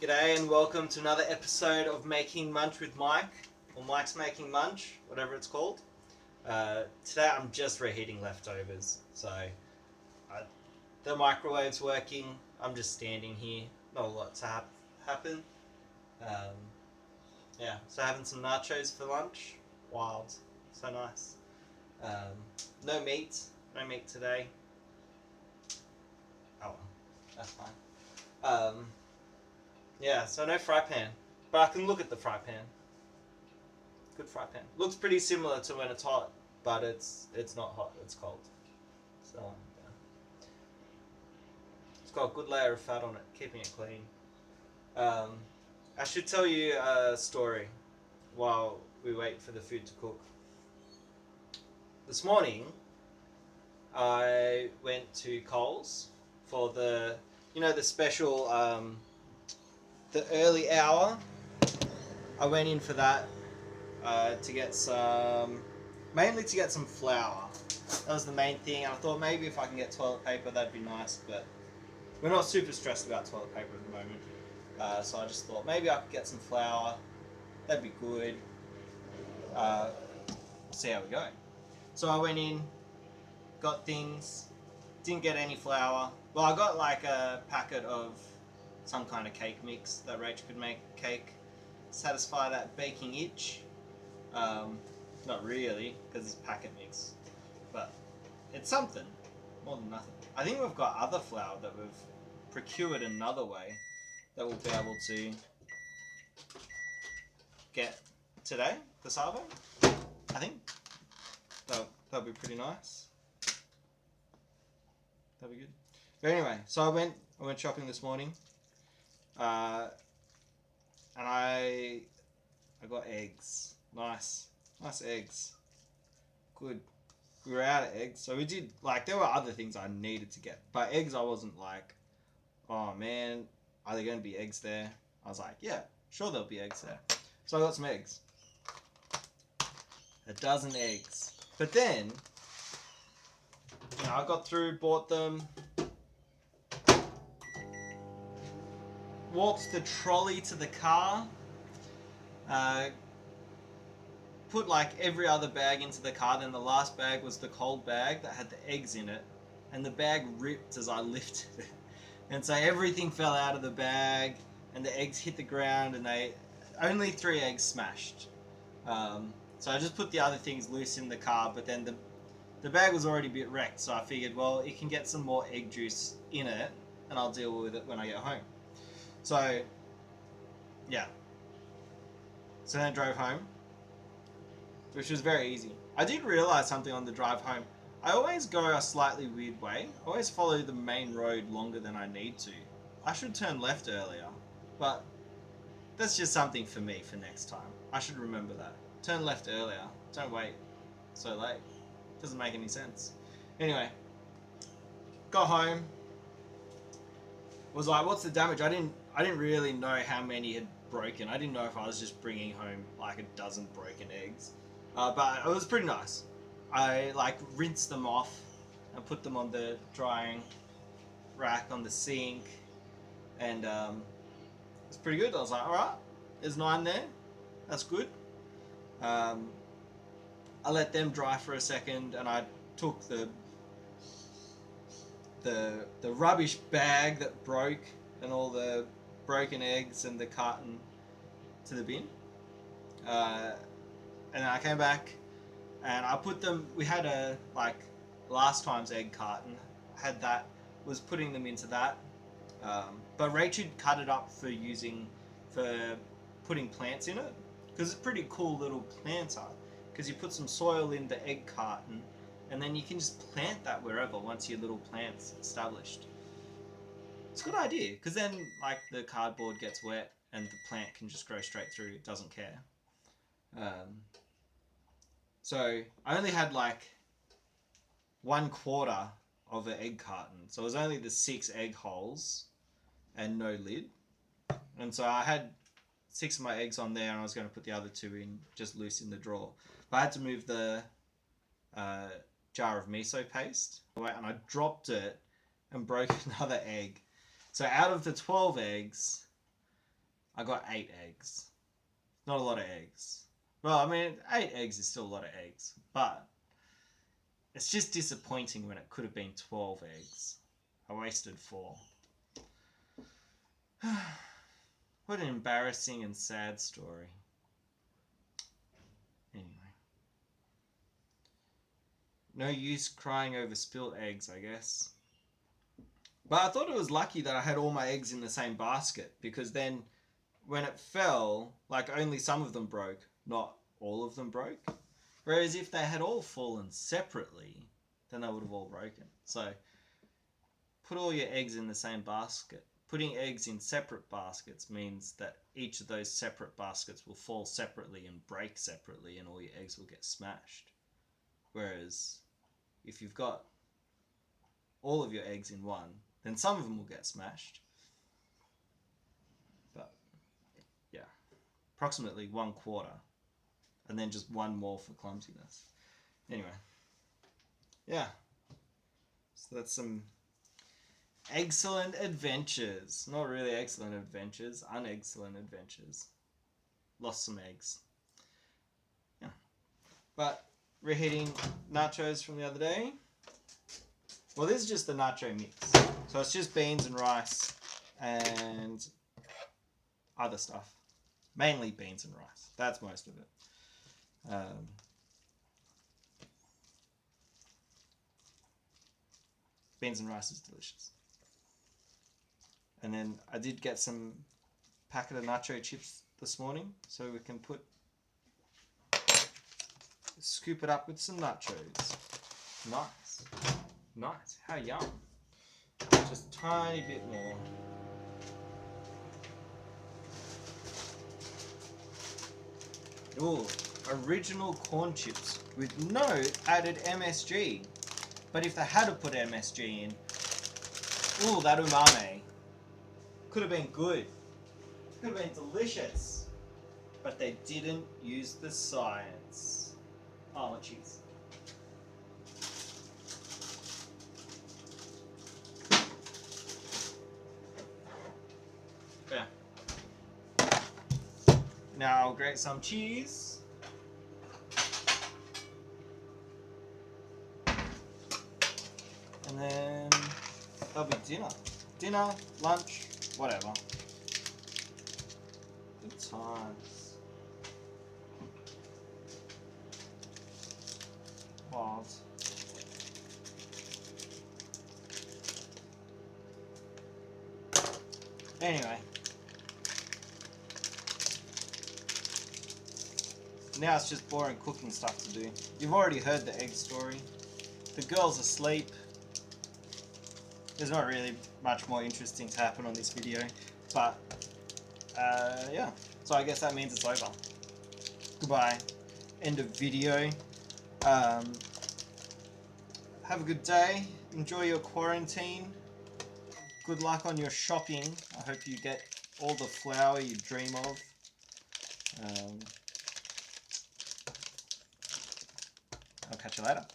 G'day and welcome to another episode of Making Munch with Mike, or Mike's Making Munch, whatever it's called. Today I'm just reheating leftovers, so the microwave's working, I'm just standing here, not a lot to happen. So having some nachos for lunch, wild, so nice. No meat today. Oh well, that's fine. So no fry pan, but I can look at the fry pan. Good fry pan. Looks pretty similar to when it's hot, but it's not hot, it's cold. So it's got a good layer of fat on it, keeping it clean. I should tell you a story while we wait for the food to cook. This morning, I went to Coles for the special, the early hour. I went in for that to get mainly to get some flour. That was the main thing, and I thought maybe if I can get toilet paper that'd be nice, but we're not super stressed about toilet paper at the moment. So I just thought maybe I could get some flour, that'd be good. See how we go. So I went in, got things, didn't get any flour. Well, I got like a packet of some kind of cake mix that Rach could make cake, satisfy that baking itch. Not really, because it's packet mix, but it's something, more than nothing. I think we've got other flour that we've procured another way that we'll be able to get today, the Savo. I think that'll be pretty nice. That'll be good. But anyway, so I went shopping this morning. And I got eggs. Nice eggs. Good. We were out of eggs, so we did, like, there were other things I needed to get, but eggs I wasn't like, oh man, are there going to be eggs there? I was like, yeah, sure there'll be eggs there. So I got some eggs. A dozen eggs. But then, I got through, bought them, walked the trolley to the car, put like every other bag into the car, then the last bag was the cold bag that had the eggs in it, and the bag ripped as I lifted it. And so everything fell out of the bag, and the eggs hit the ground, and only 3 eggs smashed. So I just put the other things loose in the car, but then the bag was already a bit wrecked, so I figured, well, it can get some more egg juice in it, and I'll deal with it when I get home. So, yeah. So then I drove home, which was very easy. I did realise something on the drive home. I always go a slightly weird way. I always follow the main road longer than I need to. I should turn left earlier, but that's just something for me for next time. I should remember that. Turn left earlier. Don't wait so late. Doesn't make any sense. Anyway, got home. Was like, what's the damage? I didn't really know how many had broken. I didn't know if I was just bringing home like a dozen broken eggs. But it was pretty nice. I like rinsed them off and put them on the drying rack on the sink, and it's pretty good. I was like, alright, there's 9 there. That's good. I let them dry for a second, and I took the rubbish bag that broke and all the broken eggs and the carton to the bin. And I came back and I put them, we had a, like, last time's egg carton, had that, was putting them into that. But Rachel cut it up for putting plants in it, because it's a pretty cool little planter, because you put some soil in the egg carton and then you can just plant that wherever once your little plant's established. It's a good idea, because then like the cardboard gets wet and the plant can just grow straight through, it doesn't care. So I only had like 1/4 of an egg carton, so it was only the 6 egg holes and no lid, and so I had 6 of my eggs on there, and I was going to put the other 2 in just loose in the drawer, but I had to move the jar of miso paste away, and I dropped it and broke another egg. So out of the 12 eggs, I got 8 eggs. Not a lot of eggs. Well, I mean, 8 eggs is still a lot of eggs, but it's just disappointing when it could have been 12 eggs. I wasted 4. What an embarrassing and sad story. Anyway. No use crying over spilled eggs, I guess. But I thought it was lucky that I had all my eggs in the same basket, because then when it fell, like only some of them broke, not all of them broke. Whereas if they had all fallen separately, then they would have all broken. So put all your eggs in the same basket. Putting eggs in separate baskets means that each of those separate baskets will fall separately and break separately, and all your eggs will get smashed. Whereas if you've got all of your eggs in one, then some of them will get smashed. But yeah, approximately 1/4, and then just one more for clumsiness. Anyway, yeah, so that's some excellent adventures. Not really excellent adventures, unexcellent adventures. Lost some eggs. Yeah, but reheating nachos from the other day. Well, this is just the nacho mix. So it's just beans and rice and other stuff. Mainly beans and rice. That's most of it. Beans and rice is delicious. And then I did get some packet of nacho chips this morning, so we can scoop it up with some nachos. Nice. Nice. How yum. Just a tiny bit more. Ooh, original corn chips with no added MSG. But if they had to put MSG in, ooh, that umami could have been good. Could have been delicious. But they didn't use the science. Oh, cheese. Yeah. Now I'll grate some cheese. And then that'll be dinner. Dinner, lunch, whatever. Good times. Wild. Anyway. Now it's just boring cooking stuff to do. You've already heard the egg story. The girl's asleep. There's not really much more interesting to happen on this video. But, yeah. So I guess that means it's over. Goodbye. End of video. Have a good day. Enjoy your quarantine. Good luck on your shopping. I hope you get all the flour you dream of. I'll catch you later.